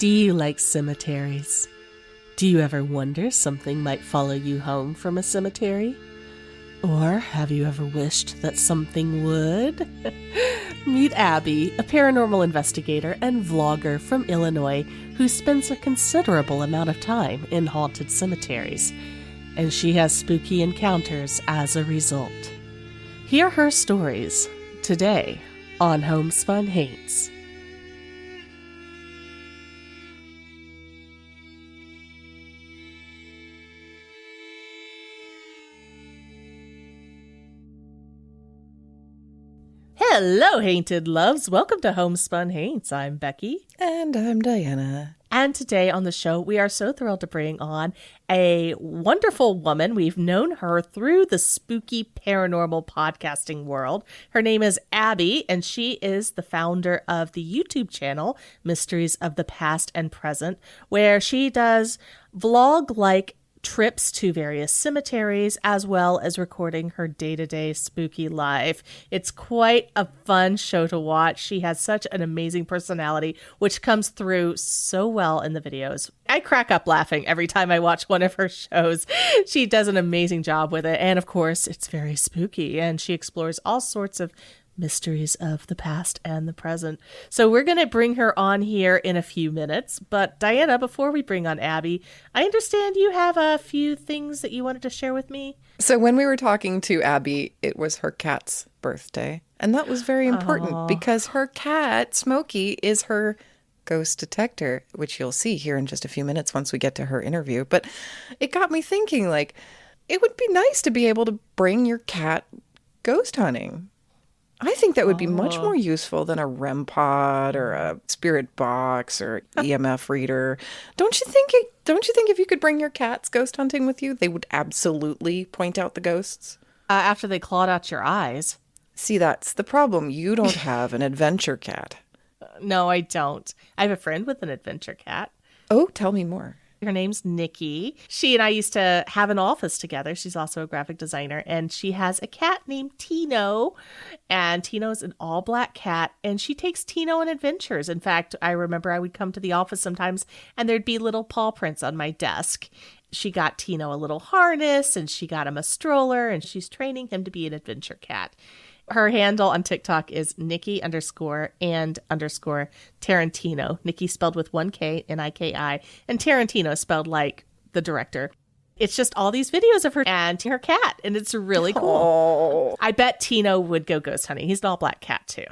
Do you like cemeteries? Do you ever wonder something might follow you home from a cemetery? Or have you ever wished that something would? Meet Abby, a paranormal investigator and vlogger from Illinois who spends a considerable amount of time in haunted cemeteries, and she has spooky encounters as a result. Hear her stories today on Homespun Haints. Hello, Hainted Loves. Welcome to Homespun Haints. I'm Becky. And I'm Diana. And today on the show, we are so thrilled to bring on a wonderful woman. We've known her through the spooky paranormal podcasting world. Her name is Abby, and she is the founder of the YouTube channel, Mysteries of the Past and Present, where she does vlog-like trips to various cemeteries, as well as recording her day-to-day spooky life. It's quite a fun show to watch. She has such an amazing personality, which comes through so well in the videos. I crack up laughing every time I watch one of her shows. She does an amazing job with it. And of course, it's very spooky, and she explores all sorts of mysteries of the past and the present. So we're going to bring her on here in a few minutes. But Diana, before we bring on Abby, I understand you have a few things that you wanted to share with me. So when we were talking to Abby, it was her cat's birthday. And that was very important because her cat, Smokey, is her ghost detector, which you'll see here in just a few minutes once we get to her interview. But it got me thinking, like, it would be nice to be able to bring your cat ghost hunting. I think that would be much more useful than a REM pod or a spirit box or EMF reader. Don't you think if you could bring your cats ghost hunting with you, they would absolutely point out the ghosts? After they clawed out your eyes. See, that's the problem. You don't have an adventure cat. No, I don't. I have a friend with an adventure cat. Oh, tell me more. Her name's Nikki. She and I used to have an office together. She's also a graphic designer, and she has a cat named Tino, and Tino's an all-black cat, and she takes Tino on adventures. In fact, I remember I would come to the office sometimes, and there'd be little paw prints on my desk. She got Tino a little harness, and she got him a stroller, and she's training him to be an adventure cat. Her handle on TikTok is Nikki_and_Tarantino. Nikki spelled with one K, Niki, and Tarantino spelled like the director. It's just all these videos of her and her cat, and it's really cool. I bet Tino would go ghost hunting. He's an all-black cat, too.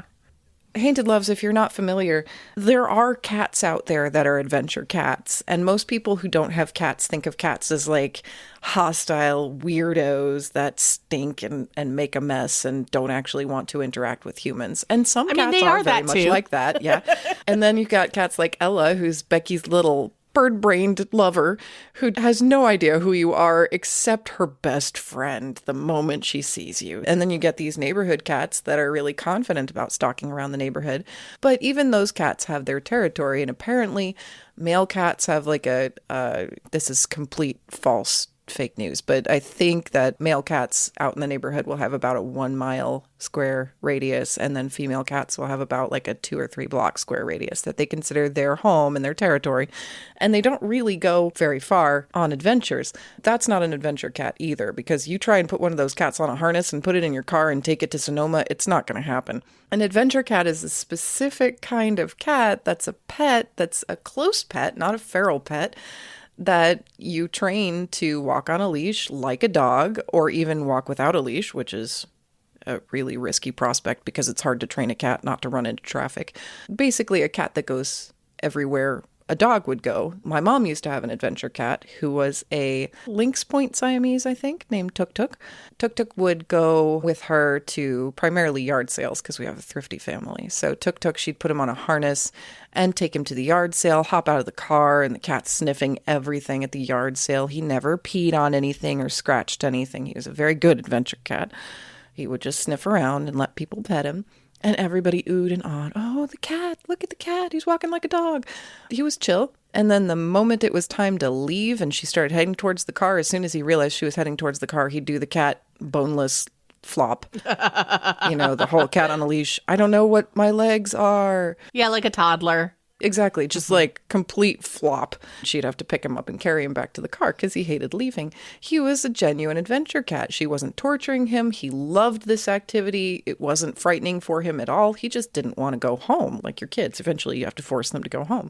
Hainted Loves, if you're not familiar, there are cats out there that are adventure cats. And most people who don't have cats think of cats as like hostile weirdos that stink and make a mess and don't actually want to interact with humans. And some cats are very much like that. Yeah. And then you've got cats like Ella, who's Becky's little bird-brained lover who has no idea who you are except her best friend the moment she sees you. And then you get these neighborhood cats that are really confident about stalking around the neighborhood. But even those cats have their territory. And apparently male cats have like this is complete false fake news, but I think that male cats out in the neighborhood will have about a 1 mile square radius, and then female cats will have about like a 2 or 3 block square radius that they consider their home and their territory. And they don't really go very far on adventures. That's not an adventure cat either, because you try and put one of those cats on a harness and put it in your car and take it to Sonoma, it's not going to happen. An adventure cat is a specific kind of cat that's a pet, that's a close pet, not a feral pet, that you train to walk on a leash like a dog, or even walk without a leash, which is a really risky prospect because it's hard to train a cat not to run into traffic. Basically, a cat that goes everywhere a dog would go. My mom used to have an adventure cat who was a Lynx Point Siamese, I think, named Tuk Tuk. Tuk Tuk would go with her to primarily yard sales because we have a thrifty family. So Tuk Tuk, she'd put him on a harness and take him to the yard sale, hop out of the car, and the cat's sniffing everything at the yard sale. He never peed on anything or scratched anything. He was a very good adventure cat. He would just sniff around and let people pet him. And everybody oohed and awed. Oh, the cat. Look at the cat. He's walking like a dog. He was chill. And then the moment it was time to leave and she started heading towards the car, as soon as he realized she was heading towards the car, he'd do the cat boneless flop. The whole cat on a leash. I don't know what my legs are. Yeah, like a toddler. Exactly. Just like complete flop. She'd have to pick him up and carry him back to the car because he hated leaving. He was a genuine adventure cat. She wasn't torturing him. He loved this activity. It wasn't frightening for him at all. He just didn't want to go home like your kids. Eventually you have to force them to go home.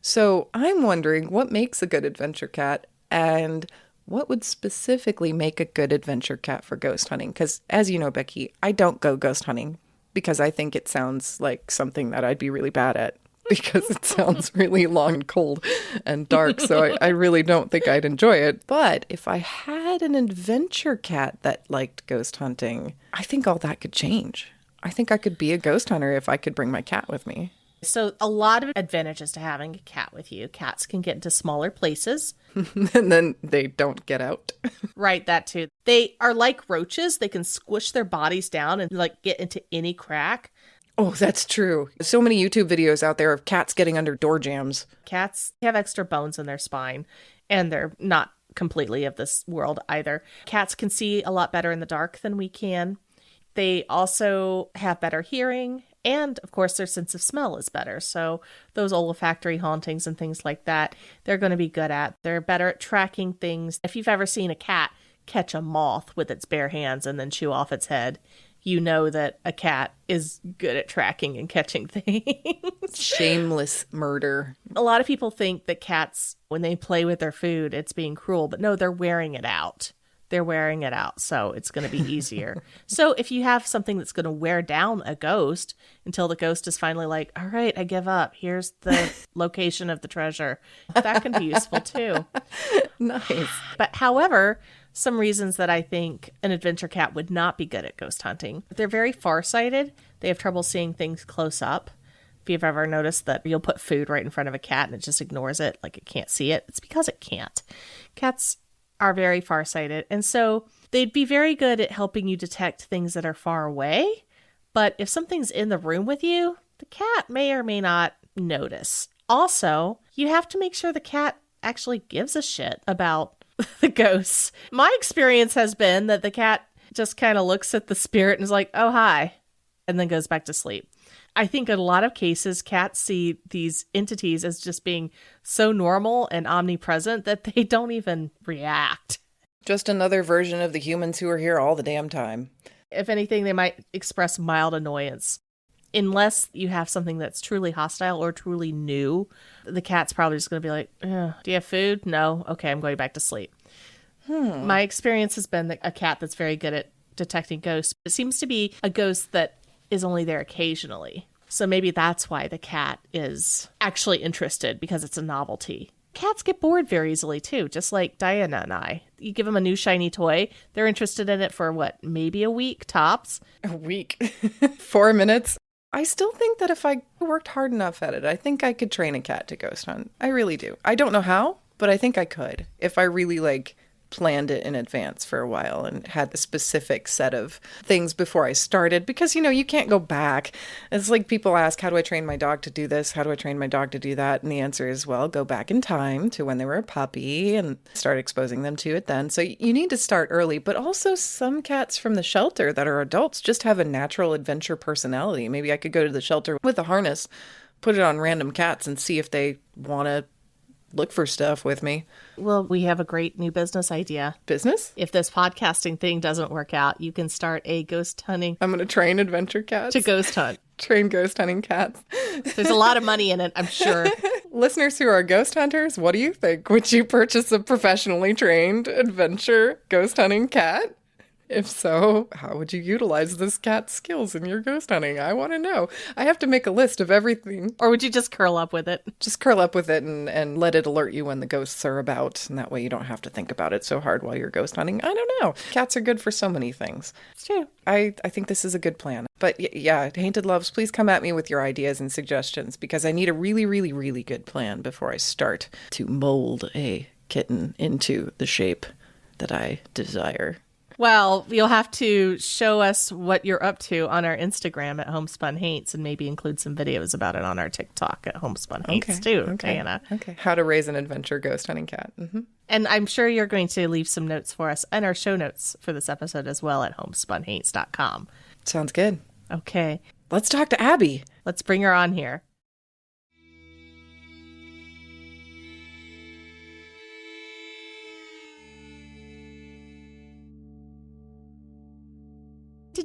So I'm wondering what makes a good adventure cat and what would specifically make a good adventure cat for ghost hunting? Because as you know, Becky, I don't go ghost hunting because I think it sounds like something that I'd be really bad at. Because it sounds really long and cold and dark, so I really don't think I'd enjoy it. But if I had an adventure cat that liked ghost hunting, I think all that could change. I think I could be a ghost hunter if I could bring my cat with me. So a lot of advantages to having a cat with you. Cats can get into smaller places. And then they don't get out. Right, that too. They are like roaches. They can squish their bodies down and like get into any crack. Oh, that's true. So many YouTube videos out there of cats getting under door jams. Cats have extra bones in their spine, and they're not completely of this world either. Cats can see a lot better in the dark than we can. They also have better hearing, and of course their sense of smell is better. So those olfactory hauntings and things like that, they're going to be good at. They're better at tracking things. If you've ever seen a cat catch a moth with its bare hands and then chew off its head, you know that a cat is good at tracking and catching things. Shameless murder. A lot of people think that cats, when they play with their food, it's being cruel. But no, they're wearing it out. They're wearing it out, so it's going to be easier. So if you have something that's going to wear down a ghost until the ghost is finally like, all right, I give up. Here's the location of the treasure. That can be useful too. Nice. But however, some reasons that I think an adventure cat would not be good at ghost hunting. They're very farsighted. They have trouble seeing things close up. If you've ever noticed that you'll put food right in front of a cat and it just ignores it, like it can't see it, it's because it can't. Cats are very farsighted, and so they'd be very good at helping you detect things that are far away. But if something's in the room with you, the cat may or may not notice. Also, you have to make sure the cat actually gives a shit about the ghosts. My experience has been that the cat just kind of looks at the spirit and is like, oh, hi, and then goes back to sleep. I think in a lot of cases, cats see these entities as just being so normal and omnipresent that they don't even react. Just another version of the humans who are here all the damn time. If anything, they might express mild annoyance. Unless you have something that's truly hostile or truly new, the cat's probably just going to be like, do you have food? No. Okay, I'm going back to sleep. My experience has been that a cat that's very good at detecting ghosts. It seems to be a ghost that is only there occasionally. So maybe that's why the cat is actually interested, because it's a novelty. Cats get bored very easily too, just like Diana and I. You give them a new shiny toy, they're interested in it for what, maybe a week tops? A week? 4 minutes? I still think that if I worked hard enough at it, I think I could train a cat to ghost hunt. I really do. I don't know how, but I think I could. If I really planned it in advance for a while and had a specific set of things before I started, because you can't go back. It's like people ask, how do I train my dog to do this? How do I train my dog to do that? And the answer is, well, go back in time to when they were a puppy and start exposing them to it then. So you need to start early, but also some cats from the shelter that are adults just have a natural adventure personality. Maybe I could go to the shelter with a harness, put it on random cats and see if they want to look for stuff with me. Well, we have a great new business idea. Business? If this podcasting thing doesn't work out, you can start a ghost hunting. I'm going to train adventure cats. To ghost hunt. Train ghost hunting cats. There's a lot of money in it, I'm sure. Listeners who are ghost hunters, what do you think? Would you purchase a professionally trained adventure ghost hunting cat? If so, how would you utilize this cat's skills in your ghost hunting? I want to know. I have to make a list of everything. Or would you just curl up with it? Just curl up with it and let it alert you when the ghosts are about. And that way you don't have to think about it so hard while you're ghost hunting. I don't know. Cats are good for so many things. It's true. I think this is a good plan. But yeah, Hainted Loves, please come at me with your ideas and suggestions, because I need a really, really, really good plan before I start to mold a kitten into the shape that I desire. Well, you'll have to show us what you're up to on our Instagram at Homespun Haints, and maybe include some videos about it on our TikTok at Homespun Haints too, Diana. Okay. How to raise an adventure ghost hunting cat. Mm-hmm. And I'm sure you're going to leave some notes for us and our show notes for this episode as well at homespunhaints.com. Sounds good. Okay. Let's talk to Abby. Let's bring her on here.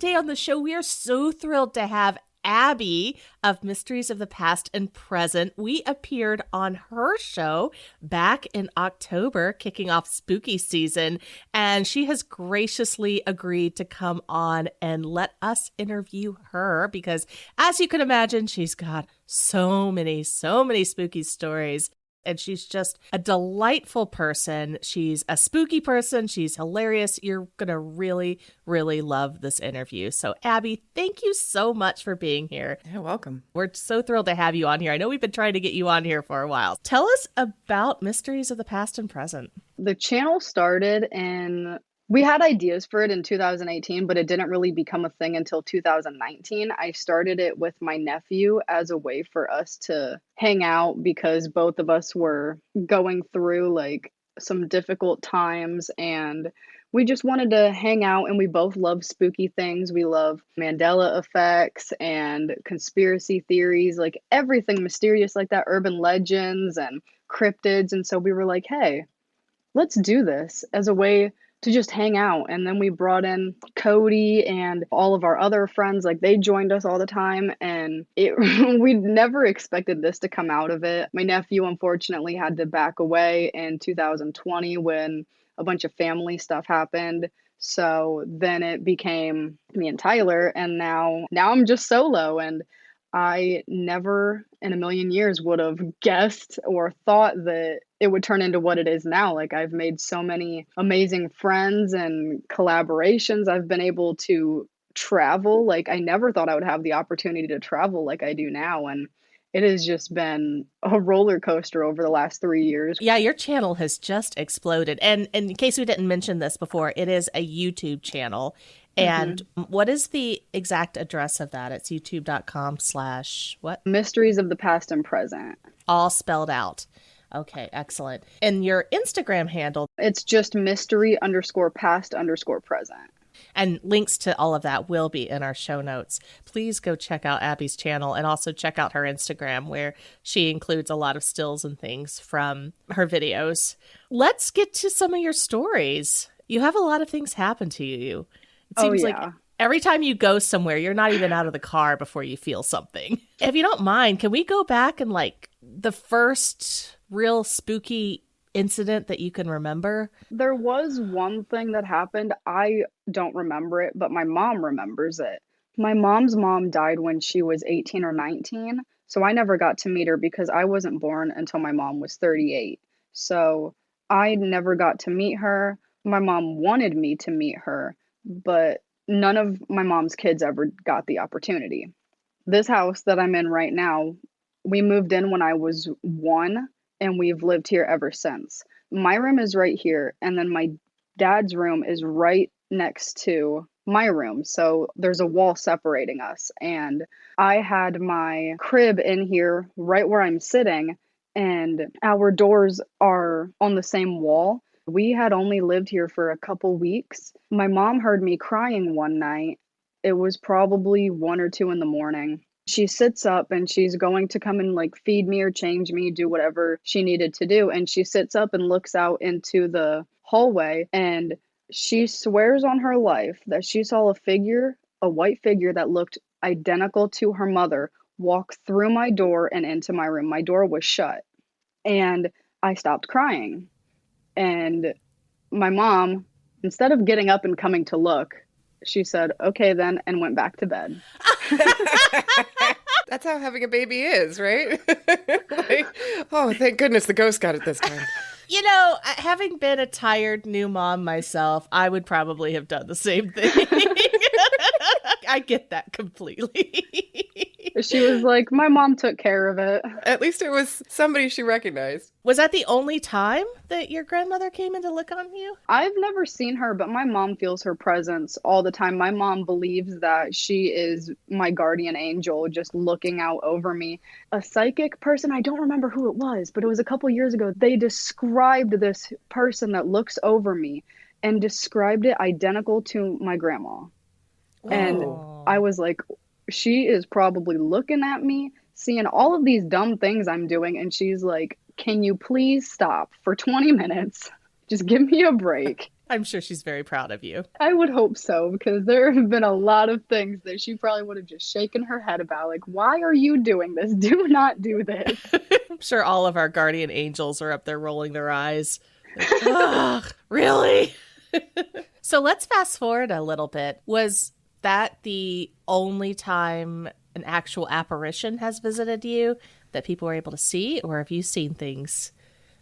today on the show, we are so thrilled to have Abby of Mysteries of the Past and Present. We appeared on her show back in October, kicking off spooky season, and she has graciously agreed to come on and let us interview her because, as you can imagine, she's got so many spooky stories. And she's just a delightful person. She's a spooky person. She's hilarious. You're going to really, really love this interview. So, Abby, thank you so much for being here. You're welcome. We're so thrilled to have you on here. I know we've been trying to get you on here for a while. Tell us about Mysteries of the Past and Present. The channel started and we had ideas for it in 2018, but it didn't really become a thing until 2019. I started it with my nephew as a way for us to hang out because both of us were going through like some difficult times and we just wanted to hang out, and we both love spooky things. We love Mandela effects and conspiracy theories, like everything mysterious like that, urban legends and cryptids. And so we were like, hey, let's do this as a way to just hang out. And then we brought in Cody and all of our other friends, like they joined us all the time, and we never expected this to come out of it. My nephew unfortunately had to back away in 2020 when a bunch of family stuff happened. So then it became me and Tyler, and now I'm just solo. And I never in a million years would have guessed or thought that it would turn into what it is now. Like, I've made so many amazing friends and collaborations. I've been able to travel. Like, I never thought I would have the opportunity to travel like I do now. And it has just been a roller coaster over the last 3 years. Yeah, your channel has just exploded. And in case we didn't mention this before, it is a YouTube channel. And what is the exact address of that? It's youtube.com/what? Mysteries of the Past and Present. All spelled out. Okay, excellent. And your Instagram handle? It's just mystery_past_present. And links to all of that will be in our show notes. Please go check out Abby's channel and also check out her Instagram, where she includes a lot of stills and things from her videos. Let's get to some of your stories. You have a lot of things happen to you. It seems like every time you go somewhere, you're not even out of the car before you feel something. If you don't mind, can we go back and like the first real spooky incident that you can remember? There was one thing that happened. I don't remember it, but my mom remembers it. My mom's mom died when she was 18 or 19. So I never got to meet her because I wasn't born until my mom was 38. So I never got to meet her. My mom wanted me to meet her, but none of my mom's kids ever got the opportunity. This house that I'm in right now, we moved in when I was 1, and we've lived here ever since. My room is right here, and then my dad's room is right next to my room. So there's a wall separating us. And I had my crib in here right where I'm sitting, and our doors are on the same wall. We had only lived here for a couple weeks. My mom heard me crying one night. It was probably 1 or 2 in the morning. She sits up and she's going to come and like feed me or change me, do whatever she needed to do. And she sits up and looks out into the hallway, and she swears on her life that she saw a figure, a white figure that looked identical to her mother, walk through my door and into my room. My door was shut, and I stopped crying. And my mom, instead of getting up and coming to look, she said, okay then, and went back to bed. That's how having a baby is, right? Like, oh, thank goodness the ghost got it this time. You know, having been a tired new mom myself, I would probably have done the same thing. I get that completely. She was like, my mom took care of it. At least it was somebody she recognized. Was that the only time that your grandmother came in to look on you? I've never seen her, but my mom feels her presence all the time. My mom believes that she is my guardian angel just looking out over me. A psychic person, I don't remember who it was, but it was a couple years ago. They described this person that looks over me and described it identical to my grandma. And I was like, she is probably looking at me, seeing all of these dumb things I'm doing, and she's like, can you please stop for 20 minutes? Just give me a break. I'm sure she's very proud of you. I would hope so, because there have been a lot of things that she probably would have just shaken her head about. Like, why are you doing this? Do not do this. I'm sure all of our guardian angels are up there rolling their eyes. Like, ugh, really? So let's fast forward a little bit. Was that the only time an actual apparition has visited you that people were able to see, or have you seen things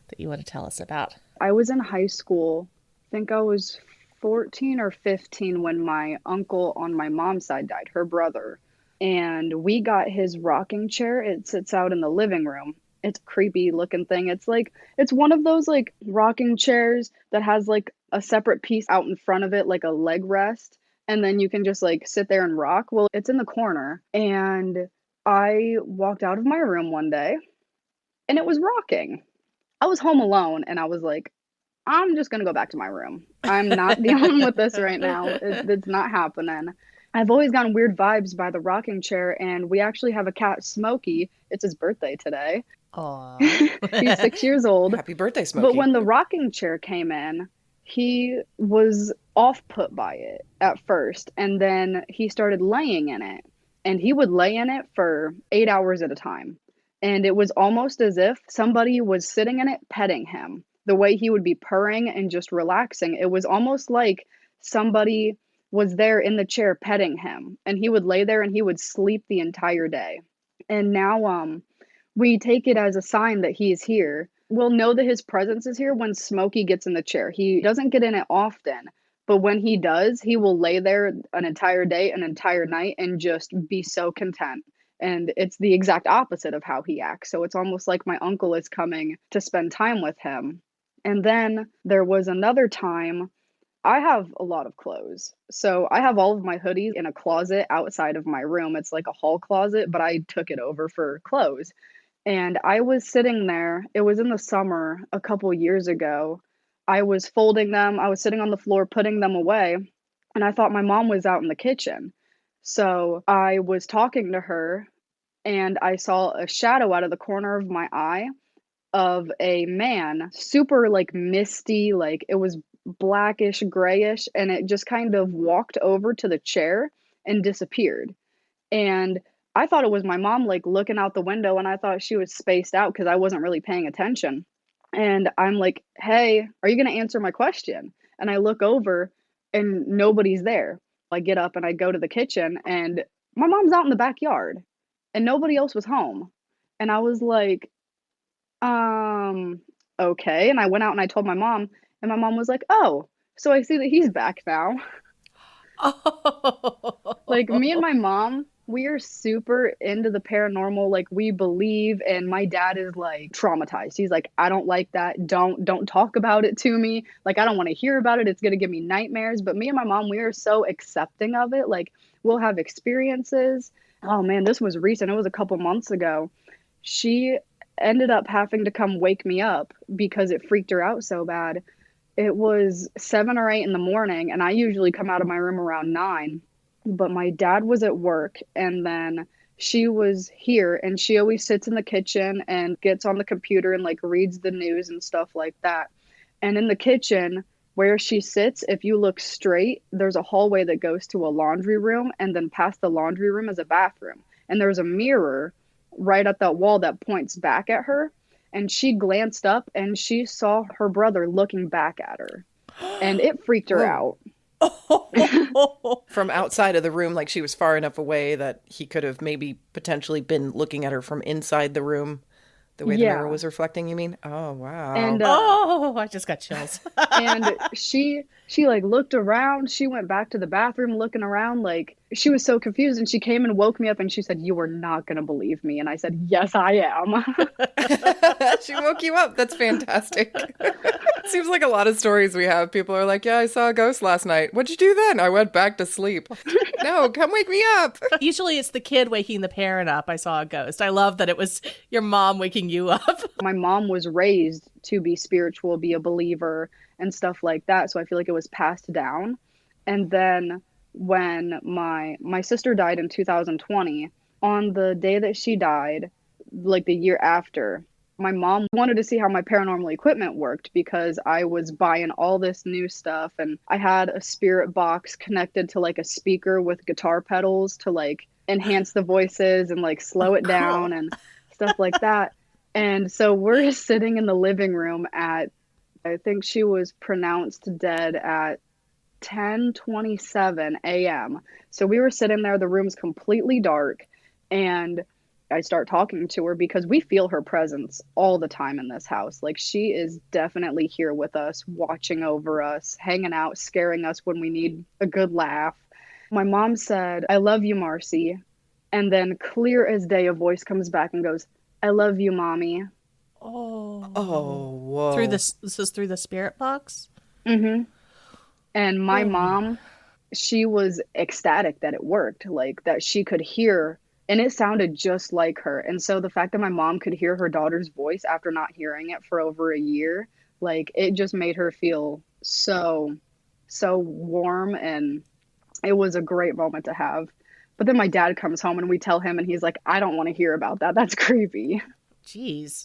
that you want to tell us about? I was in high school. I think I was 14 or 15 when my uncle on my mom's side died, her brother. And we got his rocking chair. It sits out in the living room. It's a creepy looking thing. It's one of those like rocking chairs that has like a separate piece out in front of it, like a leg rest. And then you can just like sit there and rock. Well, it's in the corner. And I walked out of my room one day and it was rocking. I was home alone and I was like, I'm just going to go back to my room. I'm not dealing with this right now. It's not happening. I've always gotten weird vibes by the rocking chair, and we actually have a cat, Smokey. It's his birthday today. Aw. He's 6 years old. Happy birthday, Smokey. But when the rocking chair came in, he was off put by it at first, and then he started laying in it. And he would lay in it for 8 hours at a time. And it was almost as if somebody was sitting in it petting him. The way he would be purring and just relaxing, it was almost like somebody was there in the chair petting him, and he would lay there and he would sleep the entire day. And now we take it as a sign that he's here. We'll know that his presence is here when Smokey gets in the chair. He doesn't get in it often, but when he does, he will lay there an entire day, an entire night, and just be so content. And it's the exact opposite of how he acts. So it's almost like my uncle is coming to spend time with him. And then there was another time. I have a lot of clothes. So I have all of my hoodies in a closet outside of my room. It's like a hall closet, but I took it over for clothes. And I was sitting there. It was in the summer a couple years ago. I was folding them. I was sitting on the floor putting them away. And I thought my mom was out in the kitchen. So I was talking to her and I saw a shadow out of the corner of my eye of a man, super like misty, like it was blackish, grayish, and it just kind of walked over to the chair and disappeared. And I thought it was my mom like looking out the window, and I thought she was spaced out because I wasn't really paying attention. And I'm like, hey, are you going to answer my question? And I look over and nobody's there. I get up and I go to the kitchen, and my mom's out in the backyard and nobody else was home. And I was like, okay. And I went out and I told my mom, and my mom was like, oh, so I see that he's back now. Like me and my mom, we are super into the paranormal. Like we believe, and my dad is like traumatized. He's like, I don't like that. Don't talk about it to me. Like I don't want to hear about it. It's gonna give me nightmares. But me and my mom, we are so accepting of it. Like we'll have experiences. Oh man, this was recent. It was a couple months ago. She ended up having to come wake me up because it freaked her out so bad. It was 7 or 8 in the morning, and I usually come out of my room around 9. But my dad was at work, and then she was here, and she always sits in the kitchen and gets on the computer and like reads the news and stuff like that. And in the kitchen, where she sits, if you look straight, there's a hallway that goes to a laundry room, and then past the laundry room is a bathroom. And there's a mirror right at that wall that points back at her. And she glanced up and she saw her brother looking back at her. And it freaked her out. From outside of the room, like she was far enough away that he could have maybe potentially been looking at her from inside the room, the way the mirror was reflecting, you mean? Oh, wow. And I just got chills. and she like looked around. She went back to the bathroom looking around, like she was so confused, and she came and woke me up and she said, "You are not going to believe me." And I said, "Yes, I am." She woke you up. That's fantastic. Seems like a lot of stories we have. People are like, yeah, I saw a ghost last night. What'd you do then? I went back to sleep. No, come wake me up. Usually it's the kid waking the parent up. I saw a ghost. I love that it was your mom waking you up. My mom was raised to be spiritual, be a believer and stuff like that. So I feel like it was passed down. And then when my sister died in 2020, on the day that she died, like the year after, My mom wanted to see how my paranormal equipment worked because I was buying all this new stuff, and I had a spirit box connected to like a speaker with guitar pedals to like enhance the voices and like slow it down Cool. and stuff like that. And so we're sitting in the living room at, I think she was pronounced dead at 10:27 a.m. So we were sitting there, the room's completely dark, and I start talking to her because we feel her presence all the time in this house. Like she is definitely here with us, watching over us, hanging out, scaring us when we need a good laugh. My mom said, "I love you, Marcy." And then clear as day, a voice comes back and goes, "I love you, Mommy." Oh. Oh, Through whoa. this is through the spirit box? Mm-hmm. And my Oh. mom, she was ecstatic that it worked, like that she could hear, and it sounded just like her. And so the fact that my mom could hear her daughter's voice after not hearing it for over a year, like it just made her feel so warm, and it was a great moment to have. But then my dad comes home and we tell him, and he's like, "I don't want to hear about that. That's creepy." Jeez.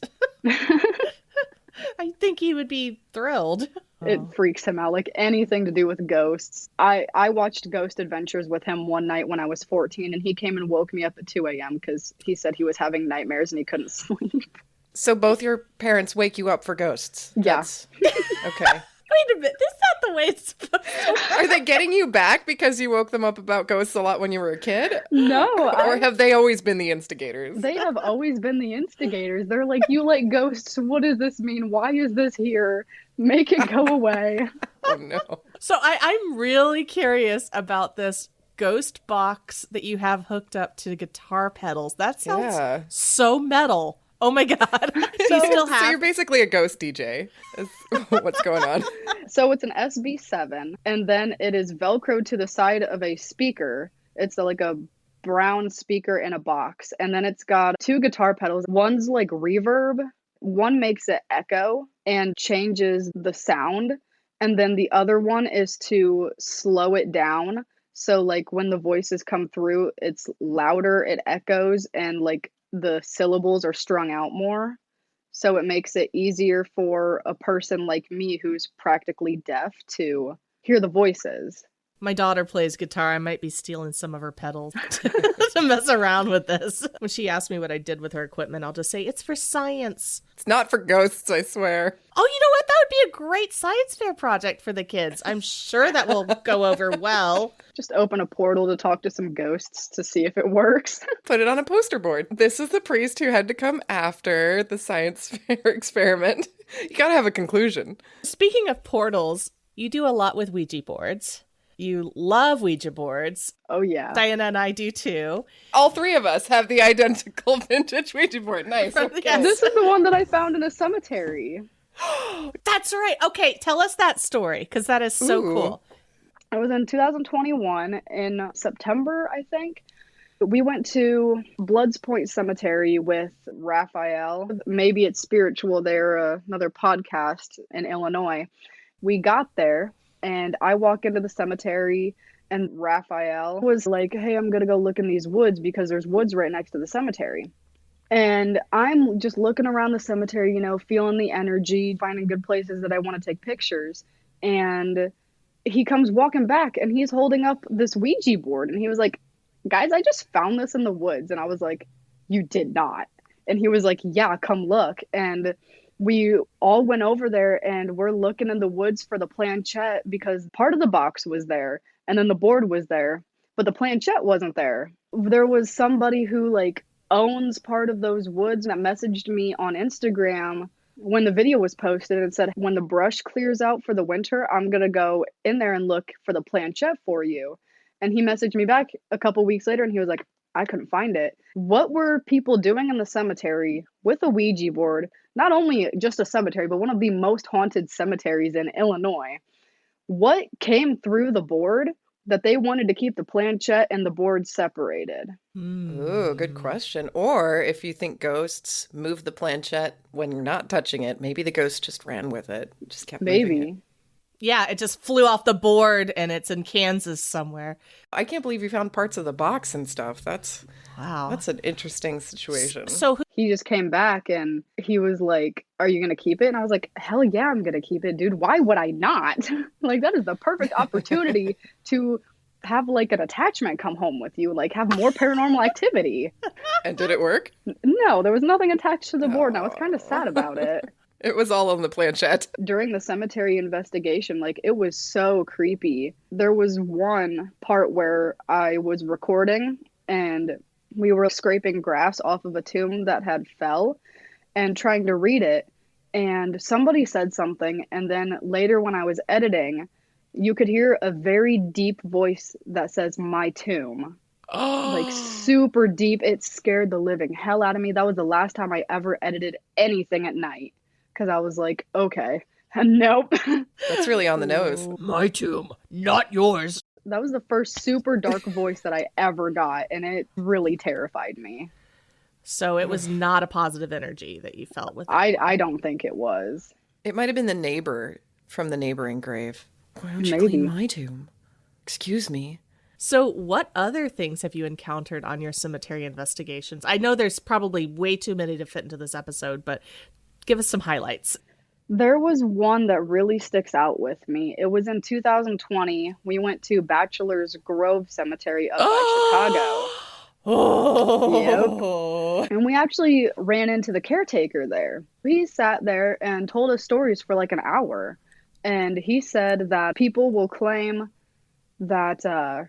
I think he would be thrilled. It Oh. freaks him out, like anything to do with ghosts. I watched Ghost Adventures with him one night when I was 14, and he came and woke me up at 2 a.m. because he said he was having nightmares and he couldn't sleep. So both your parents wake you up for ghosts? Yeah. That's okay. Wait a minute. Is that the way it's supposed to work? Are they getting you back because you woke them up about ghosts a lot when you were a kid? No, Or have they always been the instigators? they have always been the instigators. They're like, "You like ghosts. What does this mean? Why is this here? Make it go away." Oh, no. So I'm really curious about this ghost box that you have hooked up to the guitar pedals. That sounds Yeah. so metal. Oh my God. Do you still So have you're basically a ghost DJ, is what's going on. So it's an SB7, and then it is Velcroed to the side of a speaker. It's like a brown speaker in a box, and then it's got two guitar pedals. One's like reverb, one makes it echo and changes the sound, and then the other one is to slow it down. So like when the voices come through, it's louder, it echoes, and like the syllables are strung out more. So it makes it easier for a person like me who's practically deaf to hear the voices. My daughter plays guitar. I might be stealing some of her pedals to mess around with this. When she asks me what I did with her equipment, I'll just say, it's for science. It's not for ghosts, I swear. Oh, you know what? That would be a great science fair project for the kids. I'm sure that will go over well. Just open a portal to talk to some ghosts to see if it works. Put it on a poster board. This is the priest who had to come after the science fair experiment. You gotta have a conclusion. Speaking of portals, you do a lot with Ouija boards. You love Ouija boards. Oh, yeah. Diana and I do too. All three of us have the identical vintage Ouija board. Nice. Okay. Yes. This is the one that I found in a cemetery. That's right. Okay, tell us that story, because that is so Ooh. cool. It was in 2021 in September, I think. We went to Bloods Point Cemetery with Raphael. Maybe it's spiritual. They're another podcast in Illinois. We got there, and I walk into the cemetery, and Raphael was like, "Hey, I'm going to go look in these woods because there's woods right next to the cemetery." And I'm just looking around the cemetery, you know, feeling the energy, finding good places that I want to take pictures. And he comes walking back and he's holding up this Ouija board. And he was like, "Guys, I just found this in the woods." And I was like, "You did not." And he was like, "Yeah, come look." And we all went over there and we're looking in the woods for the planchette because part of the box was there and then the board was there, but the planchette wasn't there. There was somebody who like owns part of those woods that messaged me on Instagram when the video was posted and said, "When the brush clears out for the winter, I'm going to go in there and look for the planchette for you." And he messaged me back a couple weeks later and he was like, "I couldn't find it." What were people doing in the cemetery with a Ouija board? Not only just a cemetery, but one of the most haunted cemeteries in Illinois. What came through the board that they wanted to keep the planchette and the board separated? Ooh, good question. Or if you think ghosts move the planchette when you're not touching it, maybe the ghost just ran with it, just kept moving it. Maybe. Yeah, it just flew off the board and it's in Kansas somewhere. I can't believe you found parts of the box and stuff. Wow. That's an interesting situation. So He just came back and he was like, "Are you gonna keep it?" And I was like, "Hell yeah, I'm gonna keep it, dude. Why would I not?" Like, that is the perfect opportunity to have like an attachment come home with you, like have more paranormal activity. And did it work? No, there was nothing attached to the board, and I was kind of sad about it. It was all on the planchette. During the cemetery investigation, like, it was so creepy. There was one part where I was recording and we were scraping grass off of a tomb that had fell and trying to read it, and somebody said something, and then later when I was editing, you could hear a very deep voice that says "my tomb." Like, super deep. It scared the living hell out of me. That was the last time I ever edited anything at night, because I was like, okay, nope. That's really on the nose. my tomb, not yours. That was the first super dark voice that I ever got, and it really terrified me. So it was not a positive energy that you felt with it. I don't think it was. It might have been the neighbor from the neighboring grave. Why don't you Maybe. clean my tomb? Excuse me. So what other things have you encountered on your cemetery investigations? I know there's probably way too many to fit into this episode, but give us some highlights. There was one that really sticks out with me. It was in 2020. We went to Bachelor's Grove Cemetery up by Chicago. Oh. And we actually ran into the caretaker there. He sat there and told us stories for like an hour. And he said that people will claim that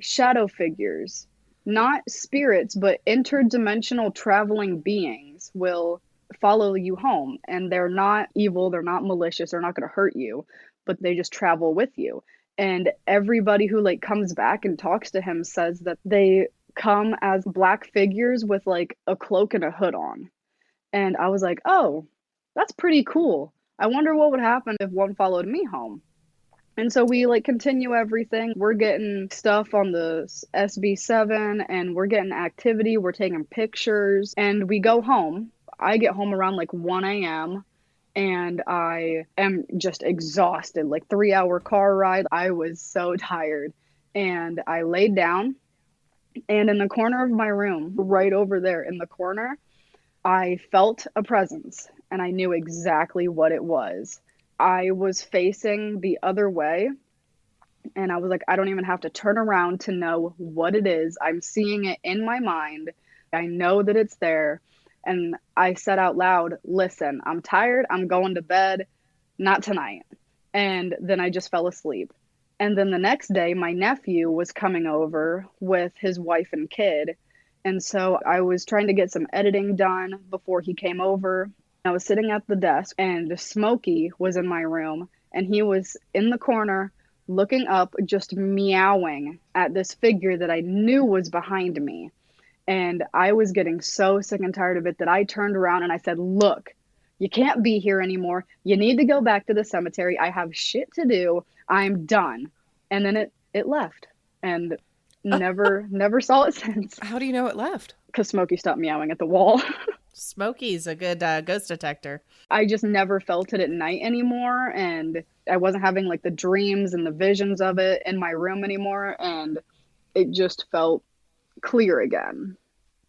shadow figures, not spirits, but interdimensional traveling beings, will follow you home. And they're not evil, they're not malicious, they're not going to hurt you, but they just travel with you. And everybody who like comes back and talks to him says that they come as black figures with like a cloak and a hood on. And I was like, oh, that's pretty cool. I wonder what would happen if one followed me home. And so we like continue everything. We're getting stuff on the SB7 and we're getting activity. We're taking pictures and we go home. I get home around like 1 a.m. and I am just exhausted. Like 3-hour car ride. I was so tired. And I laid down, and in the corner of my room, right over there in the corner, I felt a presence and I knew exactly what it was. I was facing the other way and I was like, I don't even have to turn around to know what it is. I'm seeing it in my mind. I know that it's there. And I said out loud, listen, I'm tired. I'm going to bed. Not tonight. And then I just fell asleep. And then the next day, my nephew was coming over with his wife and kid. And so I was trying to get some editing done before he came over. I was sitting at the desk and Smokey was in my room and he was in the corner looking up, just meowing at this figure that I knew was behind me. And I was getting so sick and tired of it that I turned around and I said, look, you can't be here anymore. You need to go back to the cemetery. I have shit to do. I'm done. And then it left and never saw it since. How do you know it left? Because Smokey stopped meowing at the wall. Smokey's a good ghost detector. I just never felt it at night anymore. And I wasn't having like the dreams and the visions of it in my room anymore. And it just felt clear again.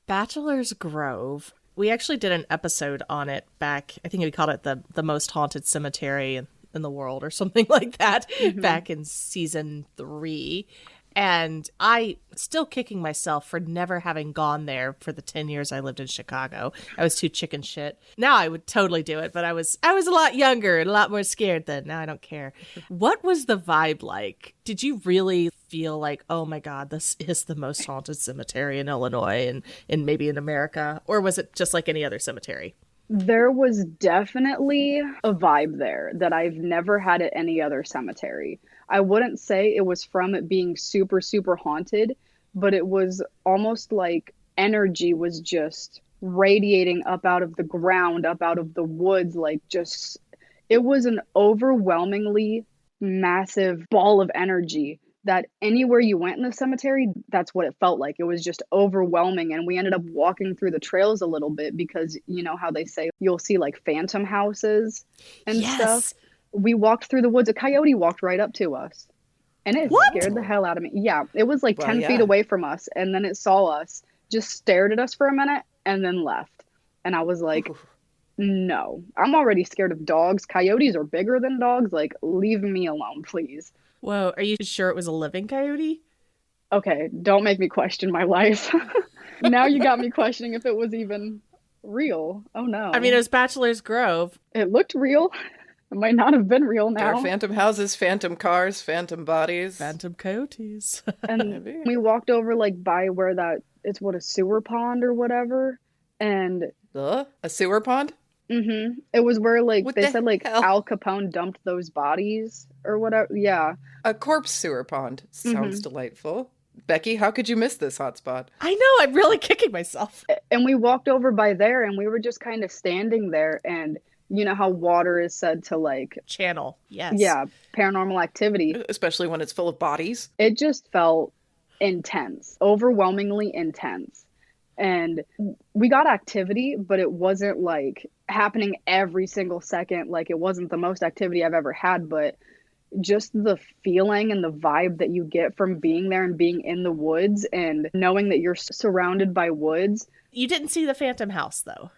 Bachelor's Grove. We actually did an episode on it back. I think we called it the most haunted cemetery in the world or something like that, back in season 3. And I still kicking myself for never having gone there for the 10 years I lived in Chicago. I was too chicken shit. Now I would totally do it, but I was a lot younger and a lot more scared then. Now I don't care. What was the vibe like? Did you really feel like, oh my God, this is the most haunted cemetery in Illinois and maybe in America? Or was it just like any other cemetery? There was definitely a vibe there that I've never had at any other cemetery. I wouldn't say it was from it being super, super haunted, but it was almost like energy was just radiating up out of the ground, up out of the woods. Like, just, it was an overwhelmingly massive ball of energy that anywhere you went in the cemetery, that's what it felt like. It was just overwhelming. And we ended up walking through the trails a little bit because you know how they say you'll see like phantom houses and stuff. We walked through the woods. A coyote walked right up to us. And it What? scared the hell out of me. Yeah, it was like Well, 10 feet yeah. away from us. And then it saw us, just stared at us for a minute, and then left. And I was like, no, I'm already scared of dogs. Coyotes are bigger than dogs. Like, leave me alone, please. Whoa, are you sure it was a living coyote? Okay, don't make me question my life. Now you got me questioning if it was even real. Oh I mean, it no. was Bachelor's Grove. It looked real. It might not have been real There are now. phantom houses, phantom cars, phantom bodies. Phantom coyotes. And Maybe. we walked over like by where that it's what a sewer pond or whatever. And A sewer pond? it was where like What they the said like hell? Al Capone dumped those bodies or whatever. Yeah. A corpse sewer pond. Sounds delightful. Becky, how could you miss this hotspot? I know, I'm really kicking myself. And we walked over by there and we were just kind of standing there, and you know how water is said to like, Channel, yes. yeah, paranormal activity. Especially when it's full of bodies. It just felt intense, overwhelmingly intense. And we got activity, but it wasn't like happening every single second. Like, it wasn't the most activity I've ever had, but just the feeling and the vibe that you get from being there and being in the woods and knowing that you're surrounded by woods. You didn't see the Phantom House, though.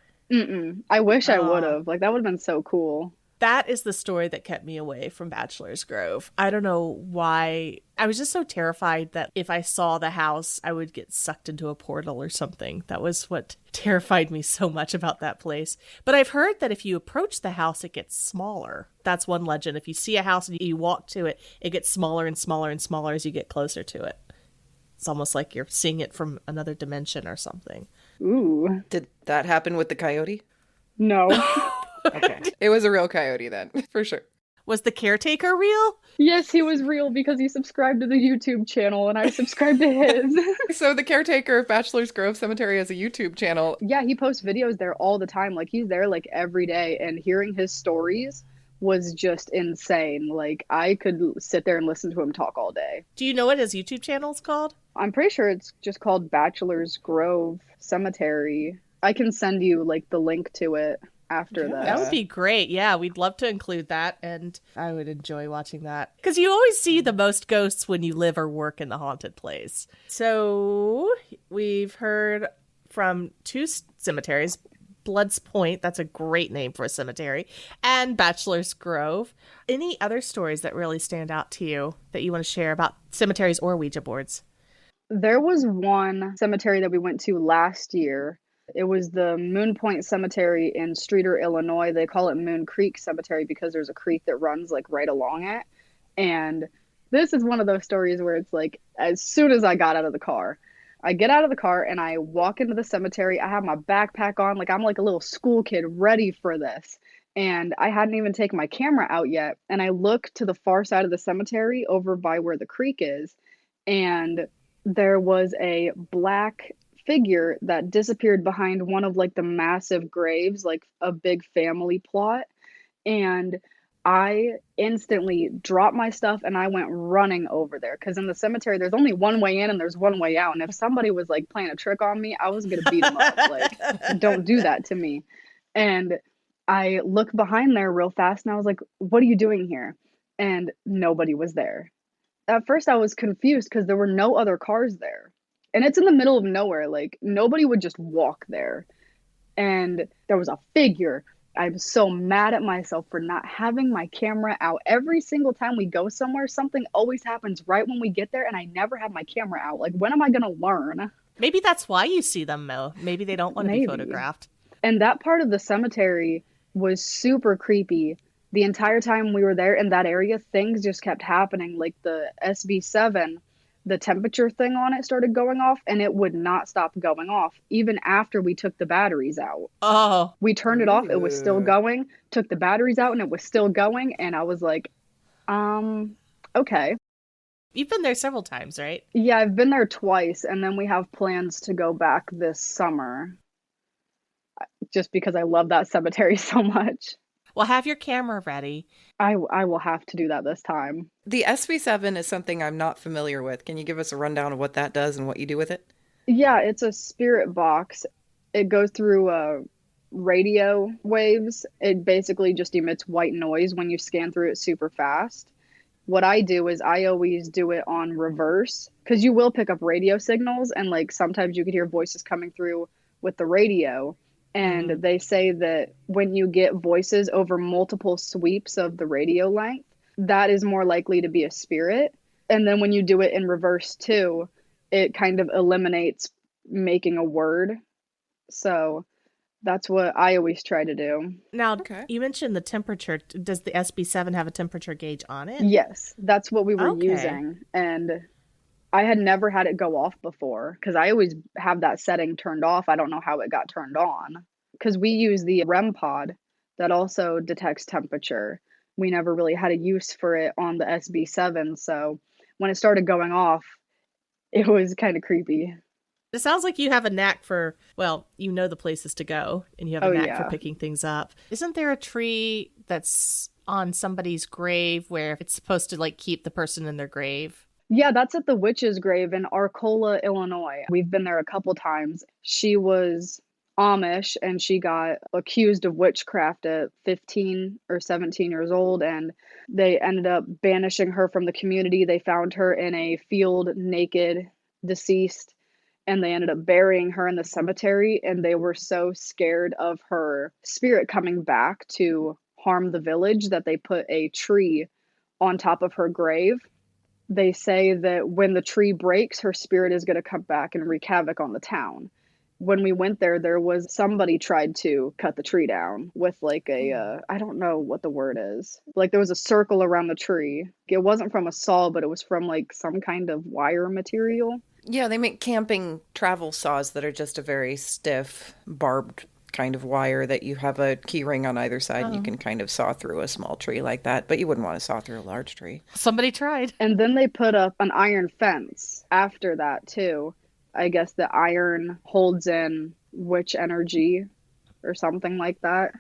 I wish I would Aw. have. Like, that would have been so cool. That is the story that kept me away from Bachelor's Grove. I don't know why. I was just so terrified that if I saw the house, I would get sucked into a portal or something. That was what terrified me so much about that place. But I've heard that if you approach the house, it gets smaller. That's one legend. If you see a house and you walk to it, it gets smaller and smaller and smaller as you get closer to it. It's almost like you're seeing it from another dimension or something. Ooh. Did that happen with the coyote? No. Okay. It was a real coyote then, for sure. Was the caretaker real? Yes, he was real because he subscribed to the YouTube channel and I subscribed to his. So the caretaker of Bachelor's Grove Cemetery has a YouTube channel. Yeah, he posts videos there all the time. Like, he's there like every day, and hearing his stories was just insane. Like, I could sit there and listen to him talk all day. Do you know what his YouTube channel is called? I'm pretty sure it's just called Bachelor's Grove Cemetery. I can send you like the link to it after Yeah. That would be great. Yeah, we'd love to include that, and I would enjoy watching that. Because you always see the most ghosts when you live or work in the haunted place. So we've heard from two cemeteries, Blood's Point, that's a great name for a cemetery, and Bachelor's Grove. Any other stories that really stand out to you that you want to share about cemeteries or Ouija boards? There was one cemetery that we went to last year. It was the Moon Point Cemetery in Streeter, Illinois. They call it Moon Creek Cemetery because there's a creek that runs like right along it. And this is one of those stories where it's like, as soon as I got out of the car, I get out of the car and I walk into the cemetery. I have my backpack on, like I'm like a little school kid ready for this. And I hadn't even taken my camera out yet. And I look to the far side of the cemetery over by where the creek is. And there was a black figure that disappeared behind one of like the massive graves, like a big family plot. And I instantly dropped my stuff and I went running over there because in the cemetery there's only one way in and there's one way out. And if somebody was like playing a trick on me, I was gonna beat them up. Like, don't do that to me. And I looked behind there real fast and I was like, what are you doing here? And nobody was there. At first I was confused because there were no other cars there. And it's in the middle of nowhere. Like, nobody would just walk there. And there was a figure. I'm so mad at myself for not having my camera out. Every single time we go somewhere, something always happens right when we get there, and I never have my camera out. Like, when am I going to learn? Maybe that's why you see them, Mo. Maybe they don't want to be Maybe. photographed. And that part of the cemetery was super creepy. The entire time we were there in that area, things just kept happening. Like the SB7, the temperature thing on it started going off, and it would not stop going off, even after we took the batteries out. Oh, We turned it off, it was still going, took the batteries out, and it was still going, and I was like, okay. you've been there several times, right? Yeah, I've been there twice, and then we have plans to go back this summer, just because I love that cemetery so much. Well, have your camera ready. I will have to do that this time. The SB7 is something I'm not familiar with. Can you give us a rundown of what that does and what you do with it? Yeah, it's a spirit box. It goes through radio waves. It basically just emits white noise when you scan through it super fast. What I do is I always do it on reverse because you will pick up radio signals, and like sometimes you could hear voices coming through with the radio. And they say that when you get voices over multiple sweeps of the radio length, that is more likely to be a spirit. And then when you do it in reverse too, it kind of eliminates making a word. So that's what I always try to do. Now, you mentioned the temperature. Does the SB7 have a temperature gauge on it? Yes, that's what we were using. And I had never had it go off before because I always have that setting turned off. I don't know how it got turned on because we use the REM pod that also detects temperature. We never really had a use for it on the SB7. So when it started going off, it was kind of creepy. It sounds like you have a knack for, well, you know the places to go and you have a knack for picking things up. Isn't there a tree that's on somebody's grave where it's supposed to like keep the person in their grave? Yeah, that's at the witch's grave in Arcola, Illinois. We've been there a couple times. She was Amish and she got accused of witchcraft at 15 or 17 years old, and they ended up banishing her from the community. They found her in a field naked, deceased, and they ended up burying her in the cemetery, and they were so scared of her spirit coming back to harm the village that they put a tree on top of her grave. They say that when the tree breaks, her spirit is going to come back and wreak havoc on the town. When we went there was somebody tried to cut the tree down with like a, I don't know what the word is. Like there was a circle around the tree. It wasn't from a saw, but it was from like some kind of wire material. Yeah, they make camping travel saws that are just a very stiff, barbed kind of wire that you have a key ring on either side and you can kind of saw through a small tree like that, but you wouldn't want to saw through a large tree. Somebody tried. And then they put up an iron fence after that too. I guess the iron holds in witch energy or something like that.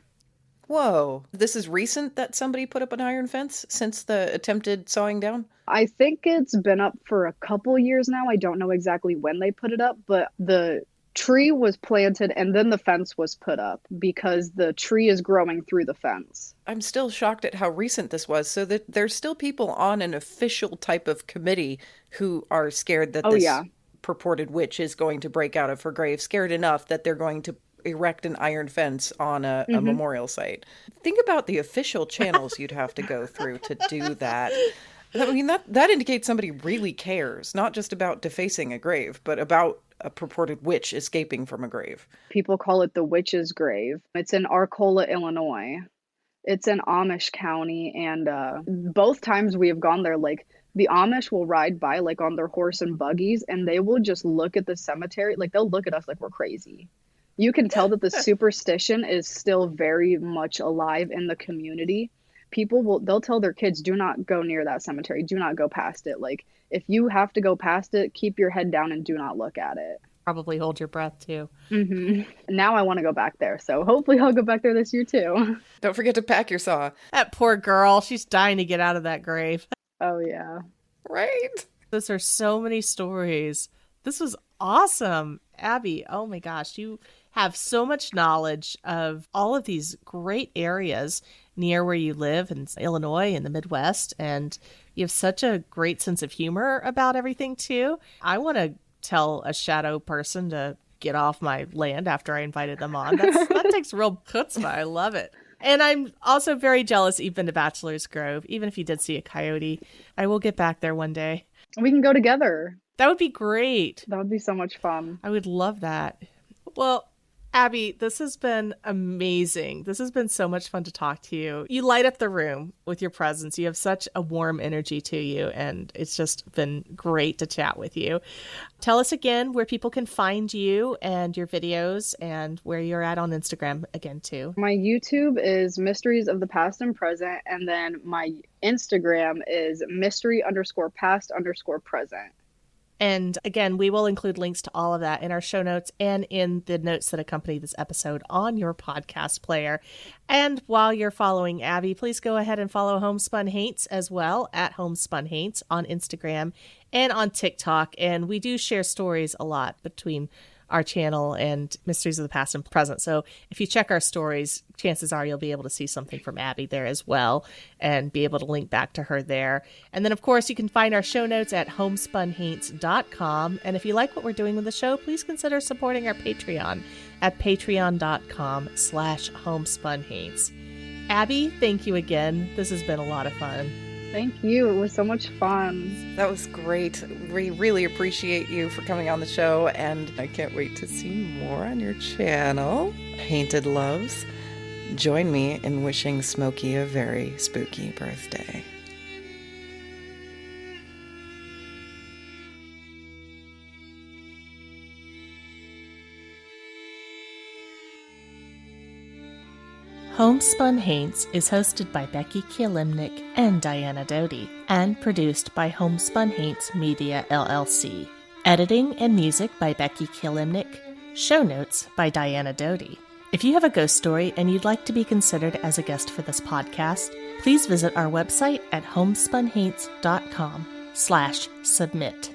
Whoa. This is recent that somebody put up an iron fence since the attempted sawing down? I think it's been up for a couple years now. I don't know exactly when they put it up, but the tree was planted and then the fence was put up because the tree is growing through the fence. I'm still shocked at how recent this was. So that there's still people on an official type of committee who are scared that this purported witch is going to break out of her grave, scared enough that they're going to erect an iron fence on a memorial site. Think about the official channels you'd have to go through to do that. I mean, that indicates somebody really cares, not just about defacing a grave, but about a purported witch escaping from a grave. People call it the witch's grave. It's in Arcola, Illinois. It's in Amish County, and both times we have gone there, like, the Amish will ride by, like, on their horse and buggies, and they will just look at the cemetery. Like, they'll look at us like we're crazy. You can tell that the superstition is still very much alive in the community. They'll tell their kids, do not go near that cemetery. Do not go past it. Like, if you have to go past it, keep your head down and do not look at it. Probably hold your breath, too. Now I want to go back there. So hopefully I'll go back there this year, too. Don't forget to pack your saw. That poor girl. She's dying to get out of that grave. Oh, yeah. Right? Those are so many stories. This was awesome. Abby, oh my gosh, you have so much knowledge of all of these great areas near where you live in Illinois and the Midwest, and you have such a great sense of humor about everything too. I want to tell a shadow person to get off my land after I invited them on. That takes real chutzpah. I love it. And I'm also very jealous you've been to Bachelor's Grove. Even if you did see a coyote, I will get back there one day. We can go together. That would be great. That would be so much fun. I would love that. Well, Abby, this has been amazing. This has been so much fun to talk to you. You light up the room with your presence. You have such a warm energy to you, and it's just been great to chat with you. Tell us again where people can find you and your videos and where you're at on Instagram again, too. My YouTube is Mysteries of the Past and Present, and then my Instagram is mystery_past_present. And again, we will include links to all of that in our show notes and in the notes that accompany this episode on your podcast player. And while you're following Abby, please go ahead and follow Homespun Haints as well at Homespun Haints on Instagram and on TikTok. And we do share stories a lot between our channel and Mysteries of the Past and Present. So if you check our stories, chances are you'll be able to see something from Abby there as well and be able to link back to her there. And then, of course, you can find our show notes at homespunhaints.com. And if you like what we're doing with the show, please consider supporting our Patreon at patreon.com/homespunhaints. Abby, thank you again. This has been a lot of fun. Thank you. It was so much fun. That was great. We really appreciate you for coming on the show, and I can't wait to see more on your channel. Painted Loves, join me in wishing Smokey a very spooky birthday. Homespun Haints is hosted by Becky Kielimnik and Diana Doty, and produced by Homespun Haints Media LLC. Editing and music by Becky Kielimnik. Show notes by Diana Doty. If you have a ghost story and you'd like to be considered as a guest for this podcast, please visit our website at homespunhaints.com/submit.